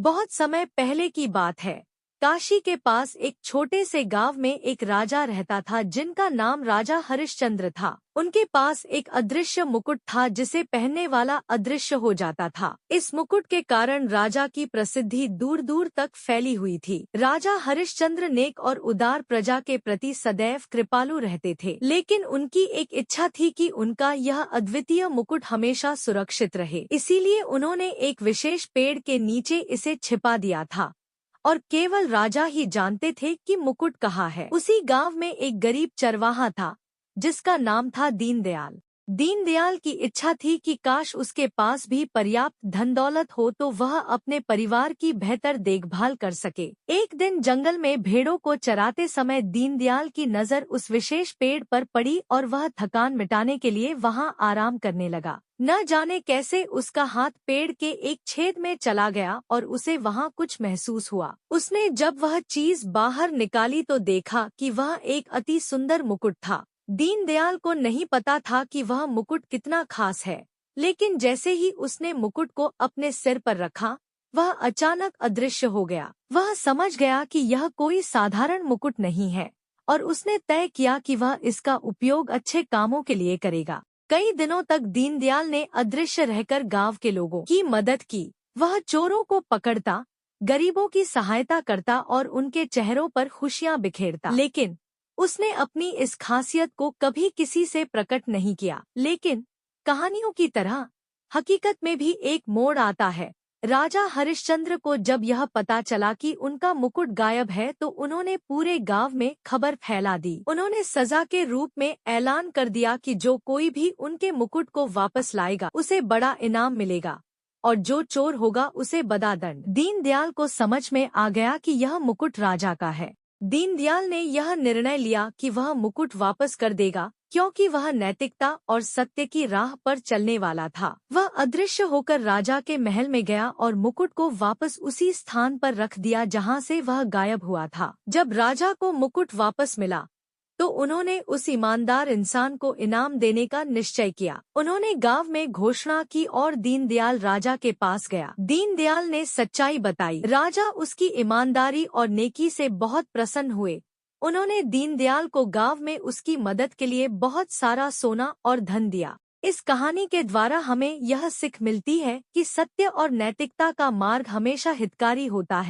बहुत समय पहले की बात है। काशी के पास एक छोटे से गांव में एक राजा रहता था जिनका नाम राजा हरिश्चंद्र था। उनके पास एक अदृश्य मुकुट था जिसे पहनने वाला अदृश्य हो जाता था। इस मुकुट के कारण राजा की प्रसिद्धि दूर दूर तक फैली हुई थी। राजा हरिश्चंद्र नेक और उदार प्रजा के प्रति सदैव कृपालु रहते थे, लेकिन उनकी एक इच्छा थी कि उनका यह अद्वितीय मुकुट हमेशा सुरक्षित रहे। इसीलिए उन्होंने एक विशेष पेड़ के नीचे इसे छिपा दिया था और केवल राजा ही जानते थे कि मुकुट कहाँ है। उसी गांव में एक गरीब चरवाहा था जिसका नाम था दीनदयाल। दीनदयाल की इच्छा थी कि काश उसके पास भी पर्याप्त धन दौलत हो तो वह अपने परिवार की बेहतर देखभाल कर सके। एक दिन जंगल में भेड़ों को चराते समय दीनदयाल की नजर उस विशेष पेड़ पर पड़ी और वह थकान मिटाने के लिए वहां आराम करने लगा। न जाने कैसे उसका हाथ पेड़ के एक छेद में चला गया और उसे वहां कुछ महसूस हुआ। उसने जब वह चीज बाहर निकाली तो देखा कि वह एक अति सुंदर मुकुट था। दीनदयाल को नहीं पता था कि वह मुकुट कितना खास है, लेकिन जैसे ही उसने मुकुट को अपने सिर पर रखा, वह अचानक अदृश्य हो गया। वह समझ गया कि यह कोई साधारण मुकुट नहीं है और उसने तय किया कि वह इसका उपयोग अच्छे कामों के लिए करेगा। कई दिनों तक दीनदयाल ने अदृश्य रहकर गांव के लोगों की मदद की। वह चोरों को पकड़ता, गरीबों की सहायता करता और उनके चेहरों पर खुशियां बिखेरता। लेकिन उसने अपनी इस खासियत को कभी किसी से प्रकट नहीं किया। लेकिन कहानियों की तरह हकीकत में भी एक मोड़ आता है। राजा हरिश्चंद्र को जब यह पता चला कि उनका मुकुट गायब है तो उन्होंने पूरे गांव में खबर फैला दी। उन्होंने सजा के रूप में ऐलान कर दिया कि जो कोई भी उनके मुकुट को वापस लाएगा उसे बड़ा इनाम मिलेगा और जो चोर होगा उसे बड़ा दंड। दीनदयाल को समझ में आ गया कि यह मुकुट राजा का है। दीनदयाल ने यह निर्णय लिया कि वह मुकुट वापस कर देगा, क्योंकि वह नैतिकता और सत्य की राह पर चलने वाला था। वह अदृश्य होकर राजा के महल में गया और मुकुट को वापस उसी स्थान पर रख दिया जहां से वह गायब हुआ था। जब राजा को मुकुट वापस मिला तो उन्होंने उस ईमानदार इंसान को इनाम देने का निश्चय किया। उन्होंने गांव में घोषणा की और दीनदयाल राजा के पास गया। दीनदयाल ने सच्चाई बताई। राजा उसकी ईमानदारी और नेकी से बहुत प्रसन्न हुए। उन्होंने दीनदयाल को गांव में उसकी मदद के लिए बहुत सारा सोना और धन दिया। इस कहानी के द्वारा हमें यह सीख मिलती है कि सत्य और नैतिकता का मार्ग हमेशा हितकारी होता है।